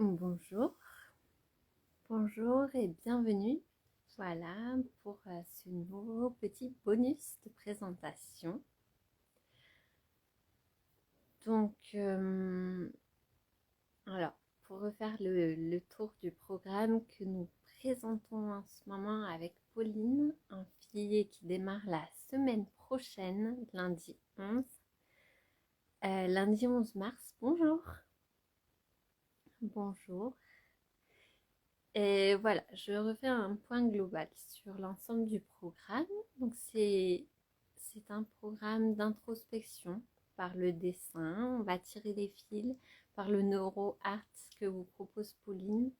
Bonjour, bonjour et bienvenue. Voilà pour ce nouveau petit bonus de présentation. Donc, alors, pour refaire le tour du programme que nous présentons en ce moment avec Pauline, un filier qui démarre la semaine prochaine, lundi 11. Lundi 11 mars, bonjour. Bonjour. Et voilà, je refais un point global sur l'ensemble du programme. Donc c'est un programme d'introspection par le dessin. On va tirer les fils par le neuro-art que vous propose Pauline.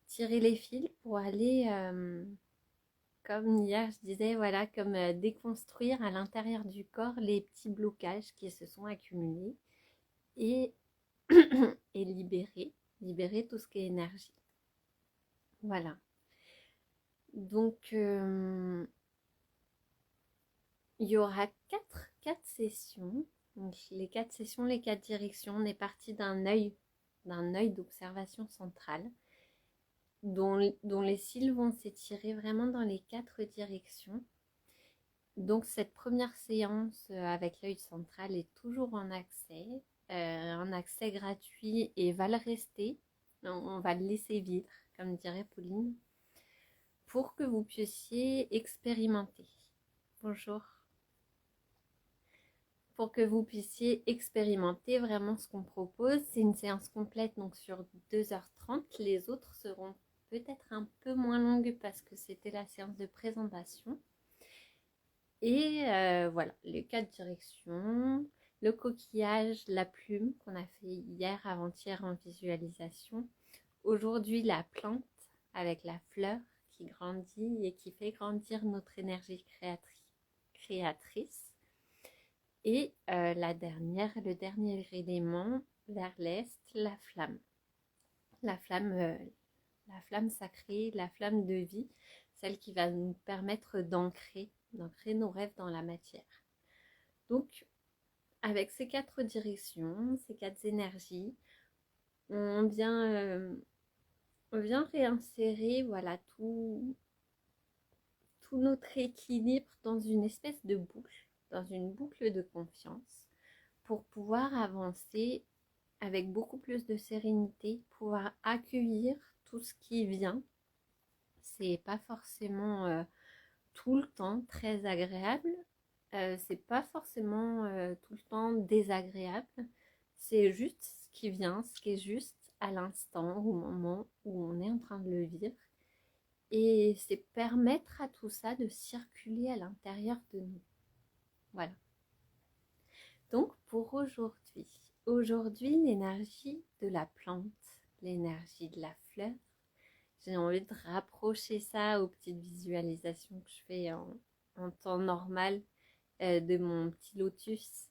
Tirer les fils pour aller, comme hier je disais, voilà, comme déconstruire à l'intérieur du corps les petits blocages qui se sont accumulés et, et libérer tout ce qui est énergie. Voilà. Donc, il y aura quatre sessions. Donc, les 4 sessions, les 4 directions, on est parti d'un œil d'observation centrale, dont les cils vont s'étirer vraiment dans les 4 directions. Donc, cette première séance avec l'œil central est toujours en accès, un accès gratuit et va le rester. On va le laisser vivre, comme dirait Pauline, pour que vous puissiez expérimenter. Bonjour. Pour que vous puissiez expérimenter vraiment ce qu'on propose. C'est une séance complète, donc sur 2h30. Les autres seront peut-être un peu moins longues parce que c'était la séance de présentation. Et voilà, les 4 directions, le coquillage, la plume qu'on a fait hier, avant-hier en visualisation. Aujourd'hui, la plante avec la fleur qui grandit et qui fait grandir notre énergie créatrice. Et le dernier élément, vers l'est, la flamme. La flamme, la flamme sacrée, la flamme de vie, celle qui va nous permettre d'ancrer nos rêves dans la matière. Donc, avec ces 4 directions, ces 4 énergies, on vient réinsérer voilà, tout notre équilibre dans une espèce de boucle, dans une boucle de confiance, pour pouvoir avancer avec beaucoup plus de sérénité, pouvoir accueillir tout ce qui vient. C'est pas forcément tout le temps très agréable, c'est pas forcément tout le temps désagréable, c'est juste ce qui vient, ce qui est juste à l'instant, au moment où on est en train de le vivre. Et c'est permettre à tout ça de circuler à l'intérieur de nous. Voilà. Donc pour aujourd'hui l'énergie de la plante, l'énergie de la fleur, j'ai envie de rapprocher ça aux petites visualisations que je fais en temps normal de mon petit lotus,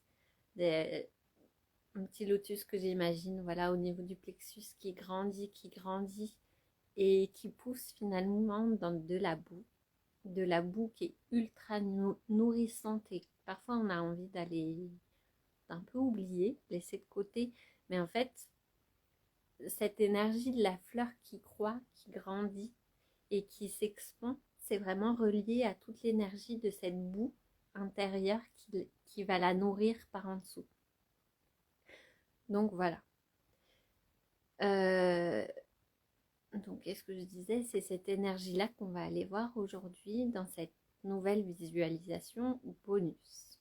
un petit lotus que j'imagine voilà, au niveau du plexus qui grandit et qui pousse finalement dans de la boue qui est ultra nourrissante et parfois on a envie d'aller un peu oublier, laisser de côté, mais en fait cette énergie de la fleur qui croît, qui grandit et qui s'expand, c'est vraiment relié à toute l'énergie de cette boue intérieure qui va la nourrir par en dessous. Donc voilà. Donc, qu'est-ce que je disais? C'est cette énergie-là qu'on va aller voir aujourd'hui dans cette nouvelle visualisation bonus.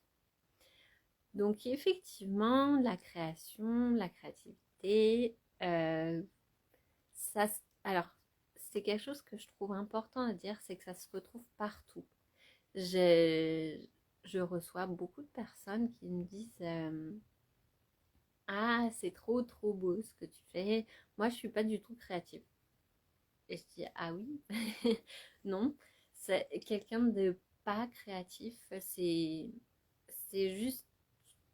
Donc, effectivement, la création, la créativité, ça, alors, c'est quelque chose que je trouve important à dire, c'est que ça se retrouve partout. Je reçois beaucoup de personnes qui me disent ah, c'est trop beau ce que tu fais. Moi, je suis pas du tout créative. Et je dis ah oui, non, c'est quelqu'un de pas créatif. C'est juste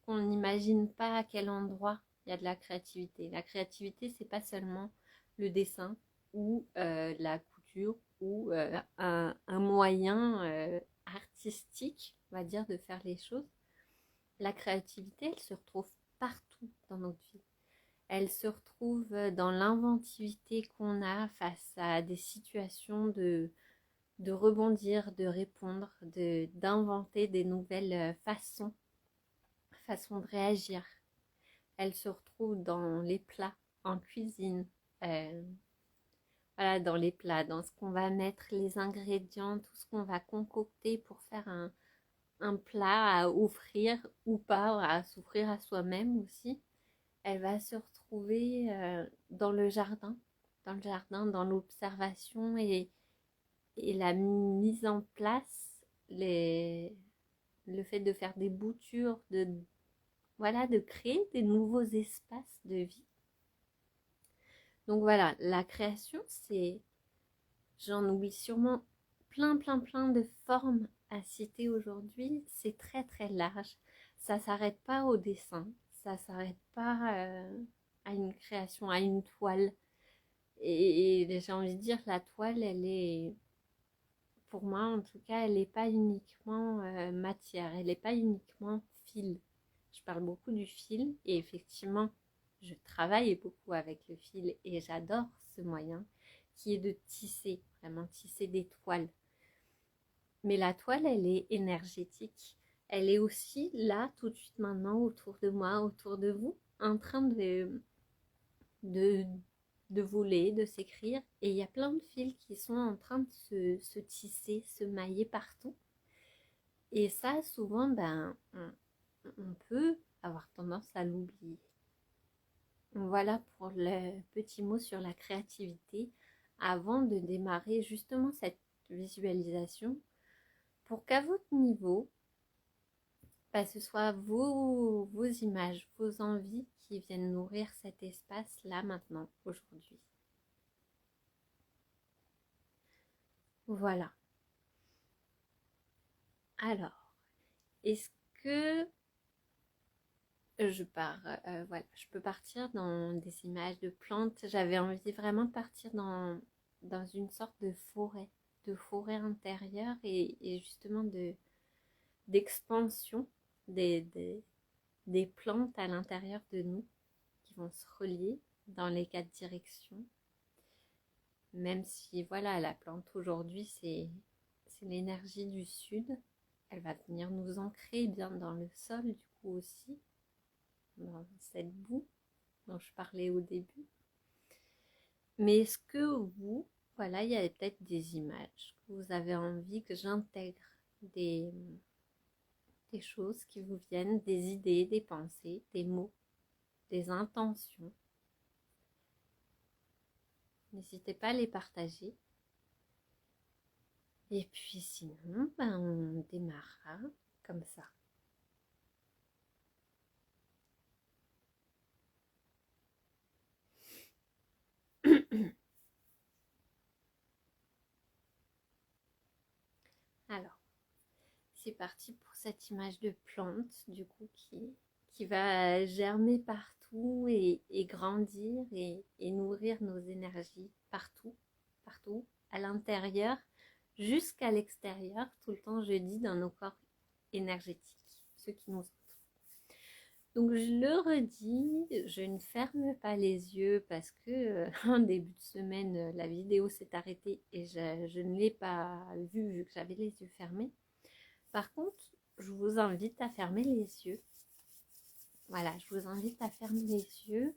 qu'on n'imagine pas à quel endroit il y a de la créativité. La créativité, c'est pas seulement le dessin ou la couture ou un moyen artistique, on va dire, de faire les choses. La créativité, elle se retrouve partout dans notre vie. Elle se retrouve dans l'inventivité qu'on a face à des situations de rebondir, de répondre, d'inventer des nouvelles façons de réagir. Elle se retrouve dans les plats, en cuisine, euh, voilà, dans les plats, dans ce qu'on va mettre, les ingrédients, tout ce qu'on va concocter pour faire un plat à offrir ou pas, à s'offrir à soi-même aussi. Elle va se retrouver dans le jardin, dans l'observation et la mise en place, le fait de faire des boutures, voilà, de créer des nouveaux espaces de vie. Donc voilà, la création, j'en oublie sûrement plein de formes à citer aujourd'hui. C'est très très large. Ça s'arrête pas au dessin, ça s'arrête pas à une création, à une toile. Et j'ai envie de dire, la toile, elle est, pour moi en tout cas, elle n'est pas uniquement matière, elle n'est pas uniquement fil. Je parle beaucoup du fil et effectivement, je travaille beaucoup avec le fil et j'adore ce moyen qui est de tisser, vraiment tisser des toiles. Mais la toile, elle est énergétique. Elle est aussi là, tout de suite maintenant, autour de moi, autour de vous, en train de, de voler, de s'écrire. Et il y a plein de fils qui sont en train de se tisser, se mailler partout. Et ça, souvent, on peut avoir tendance à l'oublier. Voilà pour le petit mot sur la créativité avant de démarrer justement cette visualisation pour qu'à votre niveau, ce soit vos images, vos envies qui viennent nourrir cet espace là maintenant, aujourd'hui. Voilà. Alors, est-ce que voilà, je peux partir dans des images de plantes. J'avais envie vraiment de partir dans une sorte de forêt intérieure et justement d'expansion des, des, des plantes à l'intérieur de nous qui vont se relier dans les quatre directions. Même si, voilà, la plante aujourd'hui, c'est l'énergie du sud. Elle va venir nous ancrer bien dans le sol, du coup aussi, dans cette boue dont je parlais au début. Mais est-ce que vous, voilà, il y a peut-être des images que vous avez envie que j'intègre, des choses qui vous viennent, des idées, des pensées, des mots, des intentions. N'hésitez pas à les partager. Et puis sinon, on démarrera comme ça. Alors, c'est parti pour cette image de plante, du coup, qui va germer partout et grandir et nourrir nos énergies partout, à l'intérieur, jusqu'à l'extérieur, tout le temps, je dis, dans nos corps énergétiques, ceux qui nous entourent. Donc je le redis, je ne ferme pas les yeux parce que en début de semaine, la vidéo s'est arrêtée et je ne l'ai pas vue vu que j'avais les yeux fermés. Par contre, je vous invite à fermer les yeux. Voilà, je vous invite à fermer les yeux.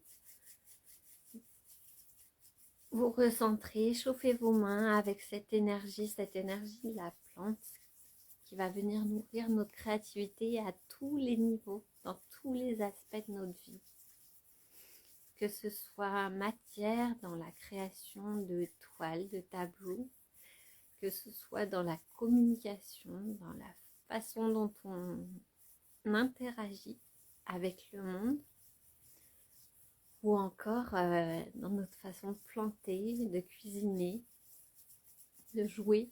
Vous recentrez, chauffez vos mains avec cette énergie de la plante qui va venir nourrir notre créativité à tous les niveaux, dans tous les aspects de notre vie. Que ce soit matière dans la création de toiles, de tableaux, que ce soit dans la communication, dans la façon dont on interagit avec le monde, ou encore dans notre façon de planter, de cuisiner, de jouer.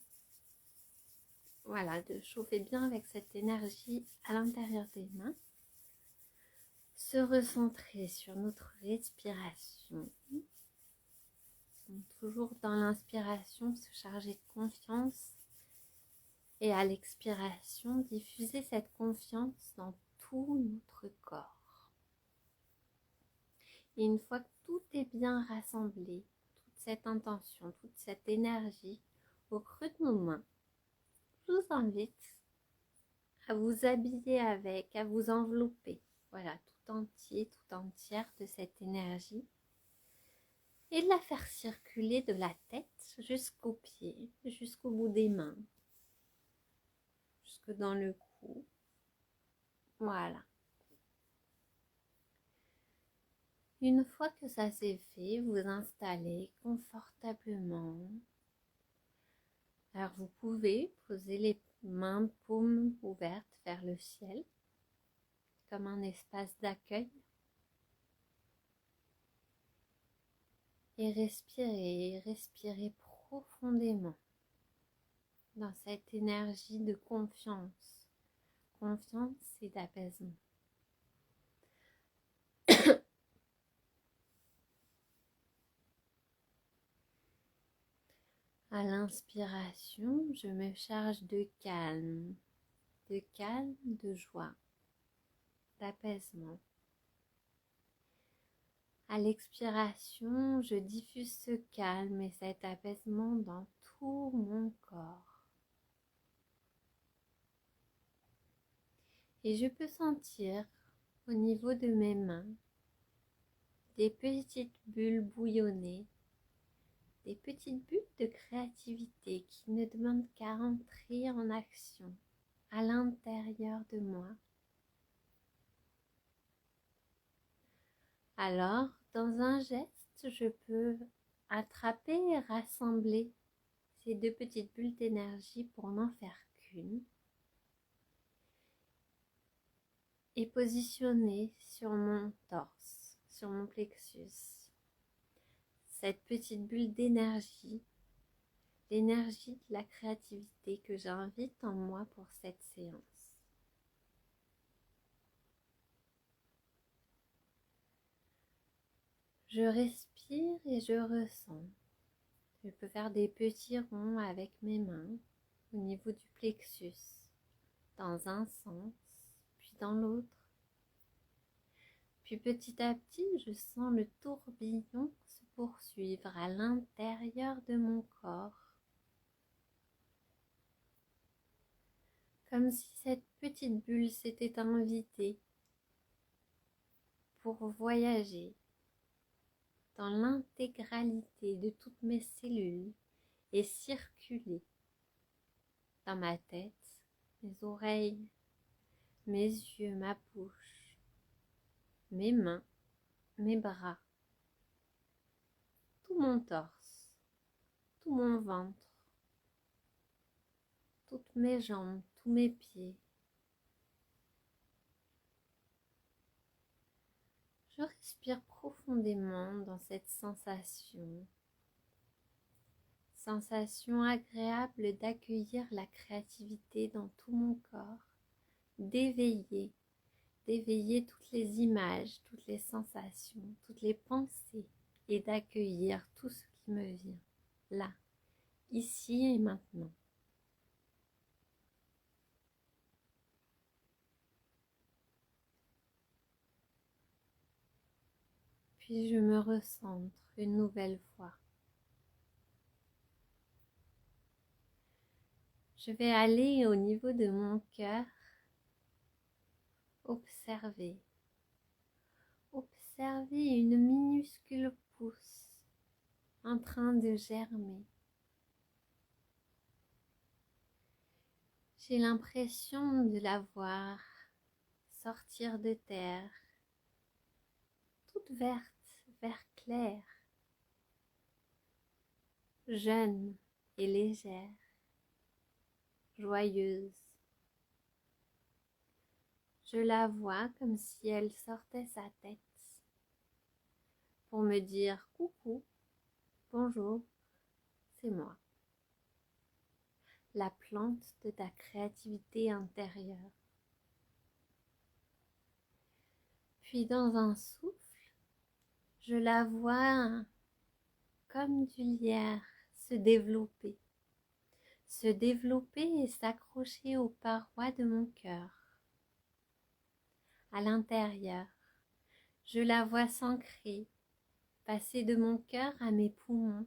Voilà, de chauffer bien avec cette énergie à l'intérieur des mains. Se recentrer sur notre respiration. Donc, toujours dans l'inspiration, se charger de confiance. Et à l'expiration, diffuser cette confiance dans tout notre corps. Et une fois que tout est bien rassemblé, toute cette intention, toute cette énergie au creux de nos mains, je vous invite à vous habiller avec, à vous envelopper, voilà, tout entier, tout entière de cette énergie et de la faire circuler de la tête jusqu'aux pieds, jusqu'au bout des mains, jusque dans le cou. Voilà. Une fois que ça c'est fait, vous installez confortablement. Alors vous pouvez poser les mains paumes ouvertes vers le ciel, comme un espace d'accueil. Et respirez profondément dans cette énergie de confiance et d'apaisement. À l'inspiration, je me charge de calme, de joie, d'apaisement. À l'expiration, je diffuse ce calme et cet apaisement dans tout mon corps. Et je peux sentir au niveau de mes mains des petites bulles bouillonner, des petites bulles de créativité qui ne demandent qu'à entrer en action à l'intérieur de moi. Alors, dans un geste, je peux attraper et rassembler ces deux petites bulles d'énergie pour n'en faire qu'une et positionner sur mon torse, sur mon plexus, cette petite bulle d'énergie, l'énergie de la créativité que j'invite en moi pour cette séance. Je respire et je ressens. Je peux faire des petits ronds avec mes mains au niveau du plexus, dans un sens, puis dans l'autre. Puis petit à petit, je sens le tourbillon se poursuivre à l'intérieur de mon corps. Comme si cette petite bulle s'était invitée pour voyager dans l'intégralité de toutes mes cellules et circuler dans ma tête, mes oreilles, mes yeux, ma bouche, mes mains, mes bras, tout mon torse, tout mon ventre, toutes mes jambes, tous mes pieds. Je respire profondément dans cette sensation agréable d'accueillir la créativité dans tout mon corps, d'éveiller toutes les images, toutes les sensations, toutes les pensées et d'accueillir tout ce qui me vient, là, ici et maintenant. Puis je me recentre une nouvelle fois. Je vais aller au niveau de mon cœur, observer une minuscule pousse en train de germer. J'ai l'impression de la voir sortir de terre, toute verte, vert clair, jeune et légère, joyeuse. Je la vois comme si elle sortait sa tête pour me dire coucou, bonjour, c'est moi, la plante de ta créativité intérieure. Puis dans un souffle, je la vois comme du lierre se développer et s'accrocher aux parois de mon cœur. À l'intérieur, Je la vois s'ancrer, passer de mon cœur à mes poumons,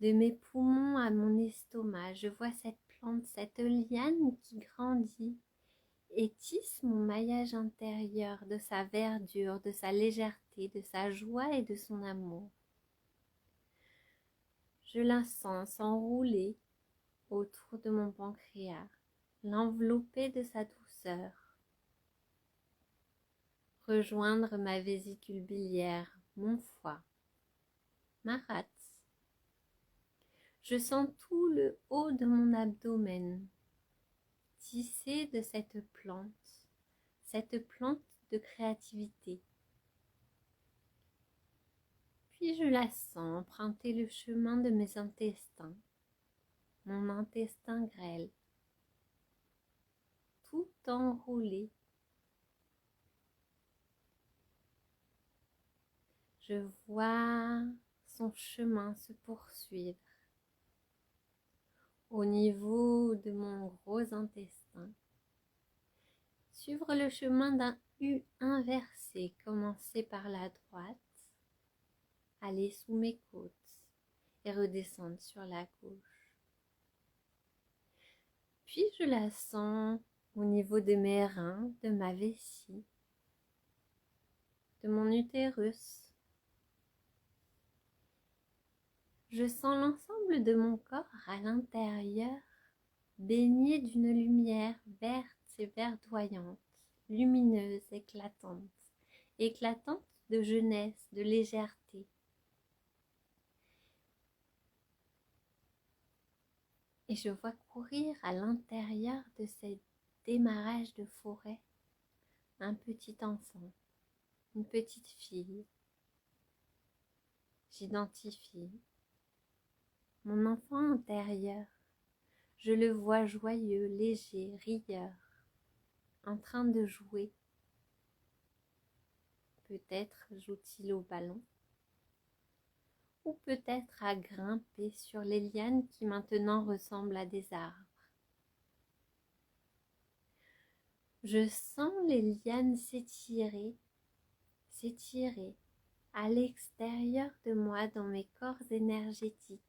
de mes poumons à mon estomac. Je vois cette plante, cette liane qui grandit et tisse mon maillage intérieur de sa verdure, de sa légèreté, de sa joie et de son amour. Je la sens s'enrouler autour de mon pancréas, l'envelopper de sa douceur, rejoindre ma vésicule biliaire, mon foie, ma rate. Je sens tout le haut de mon abdomen tissé de cette plante de créativité. Puis je la sens emprunter le chemin de mes intestins, mon intestin grêle, tout enroulé. Je vois son chemin se poursuivre au niveau de mon gros intestin. Suivre le chemin d'un U inversé, commencer par la droite, aller sous mes côtes et redescendre sur la gauche. Puis je la sens au niveau de mes reins, de ma vessie, de mon utérus. Je sens l'ensemble de mon corps à l'intérieur, baigné d'une lumière verte et verdoyante, lumineuse, éclatante de jeunesse, de légèreté. Et je vois courir à l'intérieur de ces démarrages de forêt un petit enfant, une petite fille. J'identifie mon enfant intérieur. Je le vois joyeux, léger, rieur, en train de jouer. Peut-être joue-t-il au ballon, ou peut-être à grimper sur les lianes qui maintenant ressemblent à des arbres. Je sens les lianes s'étirer à l'extérieur de moi dans mes corps énergétiques.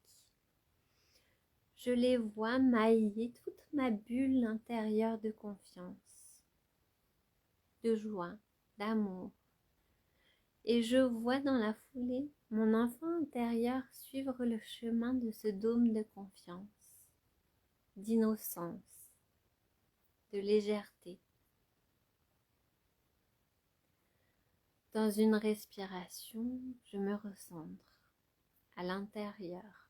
Je les vois mailler toute ma bulle intérieure de confiance, de joie, d'amour. Et je vois dans la foulée mon enfant intérieur suivre le chemin de ce dôme de confiance, d'innocence, de légèreté. Dans une respiration, je me recentre à l'intérieur.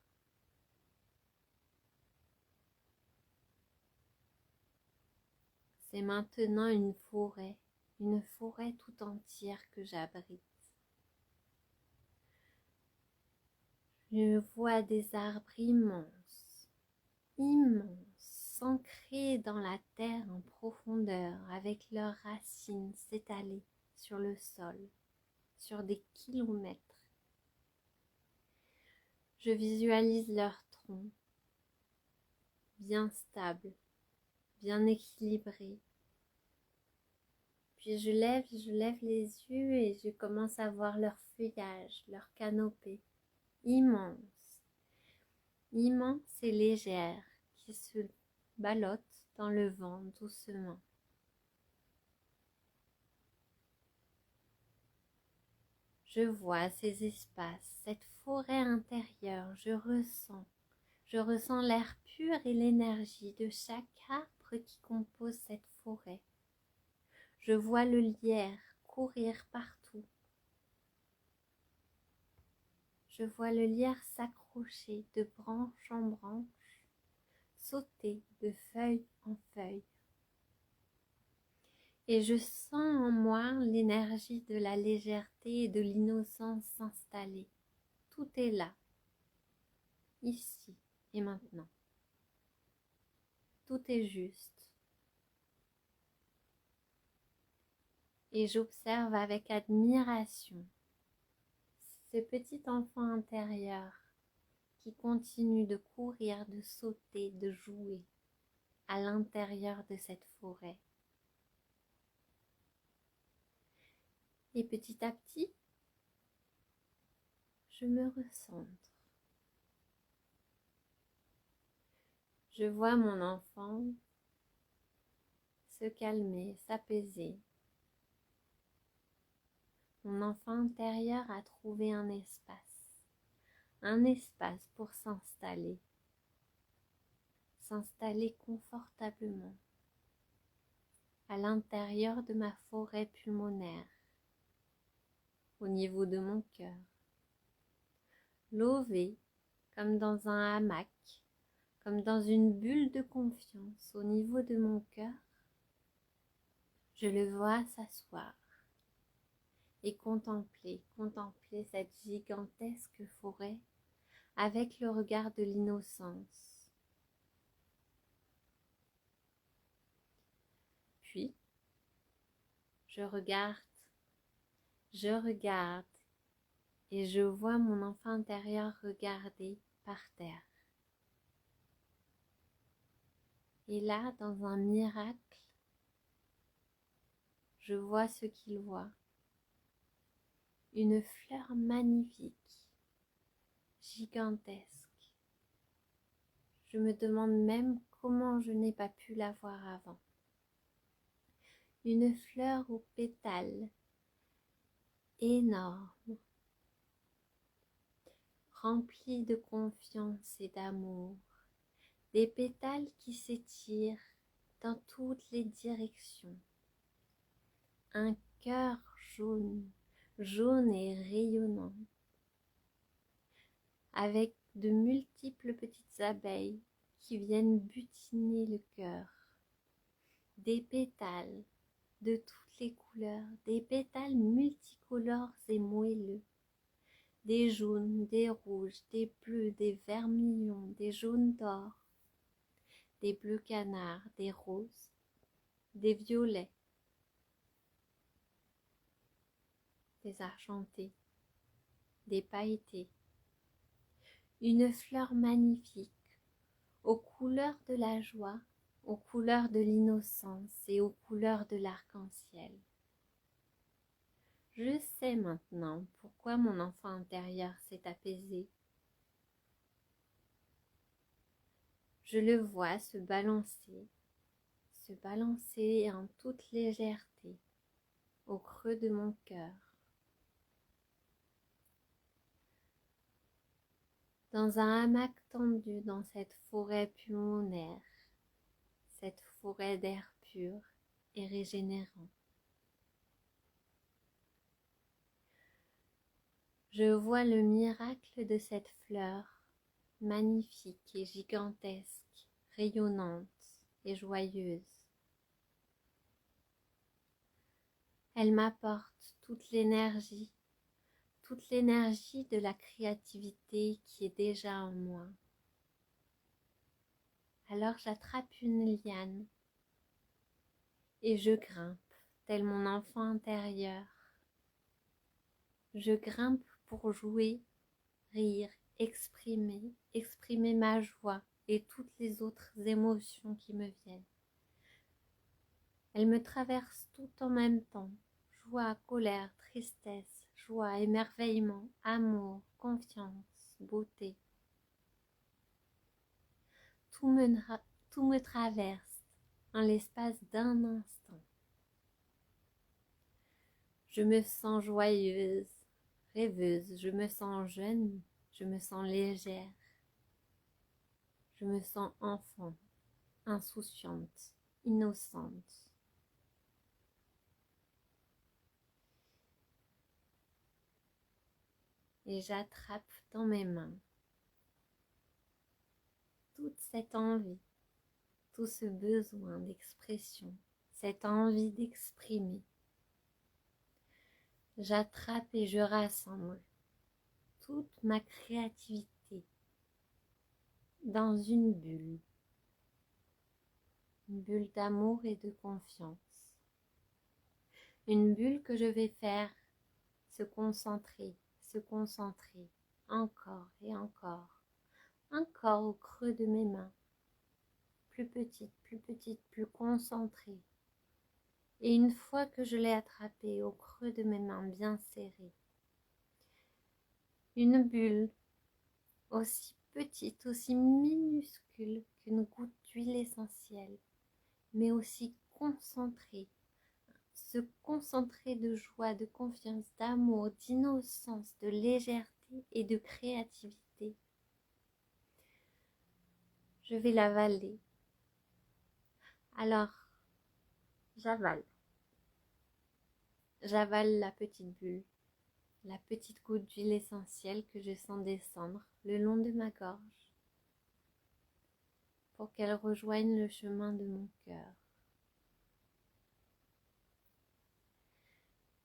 C'est maintenant une forêt tout entière que j'abrite. Je vois des arbres immenses, s'ancrer dans la terre en profondeur avec leurs racines s'étaler sur le sol, sur des kilomètres. Je visualise leur tronc, bien stable, bien équilibré. Puis je lève les yeux et je commence à voir leur feuillage, leur canopée, immense et légère, qui se ballotte dans le vent doucement. Je vois ces espaces, cette forêt intérieure, je ressens l'air pur et l'énergie de chaque arbre qui compose cette forêt. Je vois le lierre courir partout. Je vois le lierre s'accrocher de branche en branche, sauter de feuille en feuille. Et je sens en moi l'énergie de la légèreté et de l'innocence s'installer. Tout est là, ici et maintenant. Tout est juste. Et j'observe avec admiration ce petit enfant intérieur qui continue de courir, de sauter, de jouer à l'intérieur de cette forêt. Et petit à petit, je me recentre. Je vois mon enfant se calmer, s'apaiser. Mon enfant intérieur a trouvé un espace pour s'installer confortablement à l'intérieur de ma forêt pulmonaire, au niveau de mon cœur. Lové comme dans un hamac, comme dans une bulle de confiance au niveau de mon cœur, je le vois s'asseoir et contempler cette gigantesque forêt avec le regard de l'innocence. Puis, je regarde et je vois mon enfant intérieur regarder par terre. Et là, dans un miracle, je vois ce qu'il voit. Une fleur magnifique, gigantesque. Je me demande même comment je n'ai pas pu la voir avant. Une fleur aux pétales énormes, remplie de confiance et d'amour. Des pétales qui s'étirent dans toutes les directions. Un cœur jaune, jaune et rayonnant, avec de multiples petites abeilles qui viennent butiner le cœur. Des pétales de toutes les couleurs, des pétales multicolores et moelleux, des jaunes, des rouges, des bleus, des vermillons, des jaunes d'or, des bleus canards, des roses, des violets, des argentés, des pailletés. Une fleur magnifique, aux couleurs de la joie, aux couleurs de l'innocence et aux couleurs de l'arc-en-ciel. Je sais maintenant pourquoi mon enfant intérieur s'est apaisé. Je le vois se balancer en toute légèreté au creux de mon cœur. Dans un hamac tendu dans cette forêt pulmonaire, cette forêt d'air pur et régénérant. Je vois le miracle de cette fleur, magnifique et gigantesque, rayonnante et joyeuse. Elle m'apporte toute l'énergie de la créativité qui est déjà en moi. Alors j'attrape une liane et je grimpe, tel mon enfant intérieur. Je grimpe pour jouer, rire, exprimer ma joie et toutes les autres émotions qui me viennent. Elles me traversent tout en même temps. Joie, colère, tristesse, joie, émerveillement, amour, confiance, beauté. Tout me traverse en l'espace d'un instant. Je me sens joyeuse, rêveuse, je me sens jeune, je me sens légère. Je me sens enfant, insouciante, innocente. Et j'attrape dans mes mains toute cette envie, tout ce besoin d'expression, cette envie d'exprimer. J'attrape et je rassemble toute ma créativité dans une bulle d'amour et de confiance. Une bulle que je vais faire se concentrer, encore et encore au creux de mes mains, plus petite, plus concentrée. Et une fois que je l'ai attrapé au creux de mes mains bien serrées, une bulle aussi petite, aussi minuscule qu'une goutte d'huile essentielle, mais aussi concentrée, se concentrer de joie, de confiance, d'amour, d'innocence, de légèreté et de créativité. Je vais l'avaler. Alors, j'avale. J'avale la petite bulle, la petite goutte d'huile essentielle que je sens descendre le long de ma gorge pour qu'elle rejoigne le chemin de mon cœur.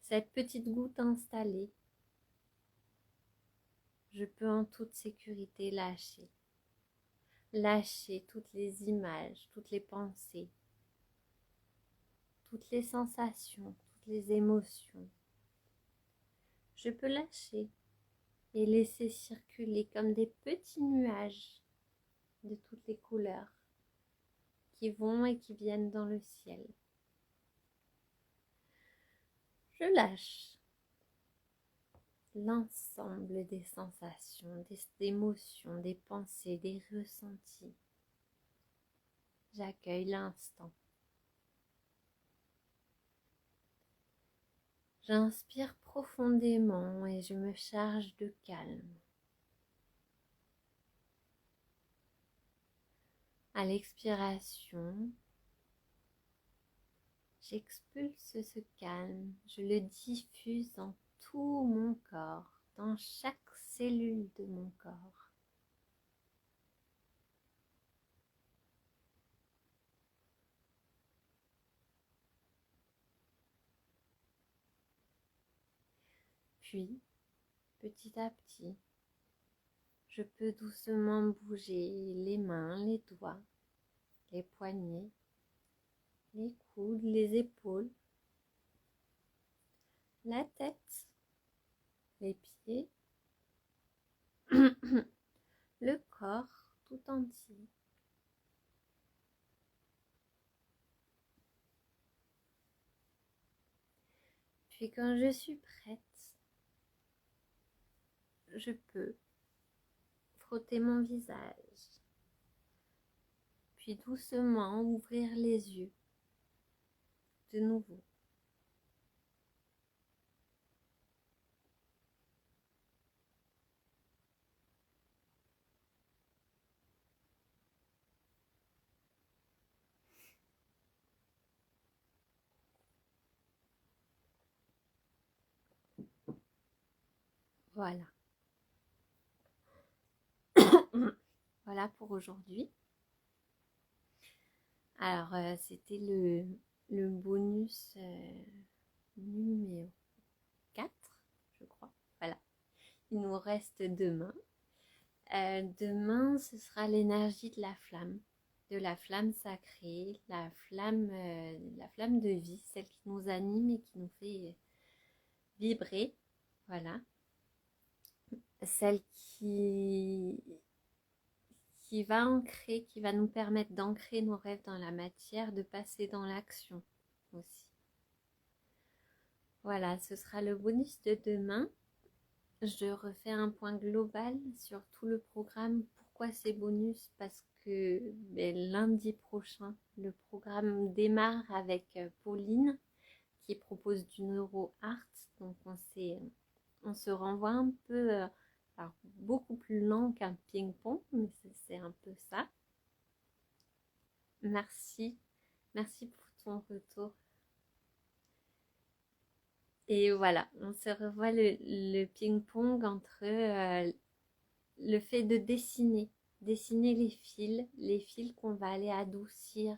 Cette petite goutte installée, je peux en toute sécurité lâcher. Lâcher toutes les images, toutes les pensées, toutes les sensations, toutes les émotions. Je peux lâcher et laisser circuler comme des petits nuages de toutes les couleurs qui vont et qui viennent dans le ciel. Je lâche l'ensemble des sensations, des émotions, des pensées, des ressentis. J'accueille l'instant. J'inspire profondément et je me charge de calme. À l'expiration, j'expulse ce calme, je le diffuse dans tout mon corps, dans chaque cellule de mon corps. Puis, petit à petit, je peux doucement bouger les mains, les doigts, les poignets, les coudes, les épaules, la tête, les pieds, le corps tout entier. Puis quand je suis prête, je peux frotter mon visage, puis doucement ouvrir les yeux de nouveau. Voilà. Voilà pour aujourd'hui. Alors, c'était le bonus numéro 4, je crois. Voilà. Il nous reste demain. Demain, ce sera l'énergie de la flamme sacrée, la flamme de vie, celle qui nous anime et qui nous fait vibrer. Voilà. Celle qui va ancrer, qui va nous permettre d'ancrer nos rêves dans la matière, de passer dans l'action aussi. Voilà, ce sera le bonus de demain. Je refais un point global sur tout le programme. Pourquoi ces bonus? Parce que lundi prochain, le programme démarre avec Pauline qui propose du neuro art. Donc on se renvoie un peu, alors beaucoup plus lent qu'un ping-pong, mais c'est un peu ça. Merci, merci pour ton retour. Et voilà, on se revoit le ping-pong entre le fait de dessiner les fils qu'on va aller adoucir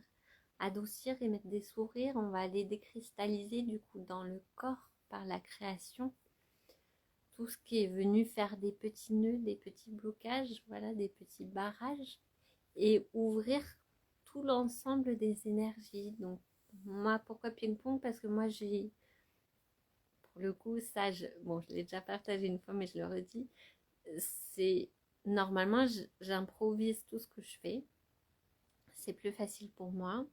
et mettre des sourires, on va aller décristalliser du coup dans le corps par la création. Tout ce qui est venu faire des petits nœuds, des petits blocages, voilà, des petits barrages et ouvrir tout l'ensemble des énergies. Donc moi, pourquoi ping-pong? Parce que moi j'ai, pour le coup, ça, je l'ai déjà partagé une fois, mais je le redis, c'est normalement j'improvise tout ce que je fais, c'est plus facile pour moi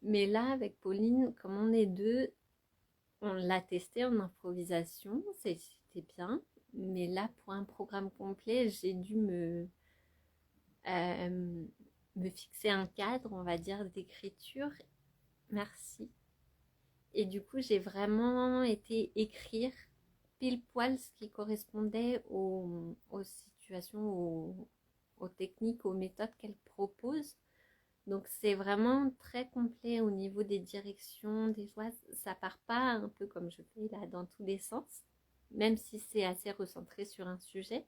Mais là, avec Pauline, comme on est deux, on l'a testé en improvisation, c'était bien. Mais là, pour un programme complet, j'ai dû euh, me fixer un cadre, on va dire, d'écriture. Merci. Et du coup, j'ai vraiment été écrire pile poil ce qui correspondait aux situations, aux techniques, aux méthodes qu'elle propose. Donc c'est vraiment très complet au niveau des directions, des choix. Ça part pas un peu comme je fais là dans tous les sens, même si c'est assez recentré sur un sujet.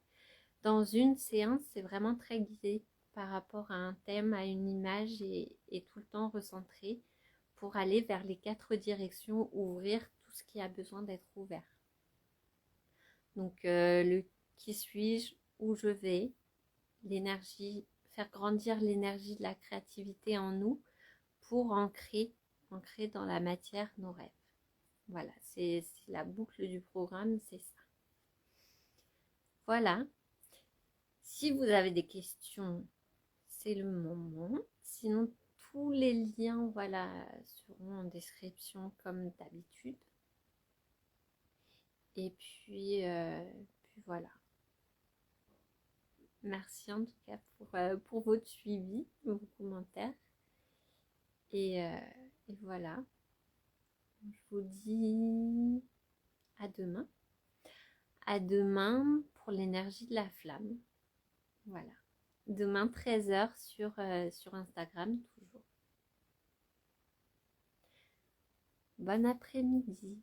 Dans une séance, c'est vraiment très guidé par rapport à un thème, à une image et tout le temps recentré pour aller vers les 4 directions, ouvrir tout ce qui a besoin d'être ouvert. Donc le qui suis-je, où je vais, l'énergie, faire grandir l'énergie de la créativité en nous pour ancrer dans la matière nos rêves. Voilà, c'est la boucle du programme, c'est ça. Voilà. Si vous avez des questions, c'est le moment. Sinon, tous les liens, voilà, seront en description comme d'habitude. Et puis voilà. Merci en tout cas pour votre suivi, vos commentaires. Et, euh, et voilà. Je vous dis à demain. À demain pour l'énergie de la flamme. Voilà. Demain 13h sur Instagram toujours. Bon après-midi.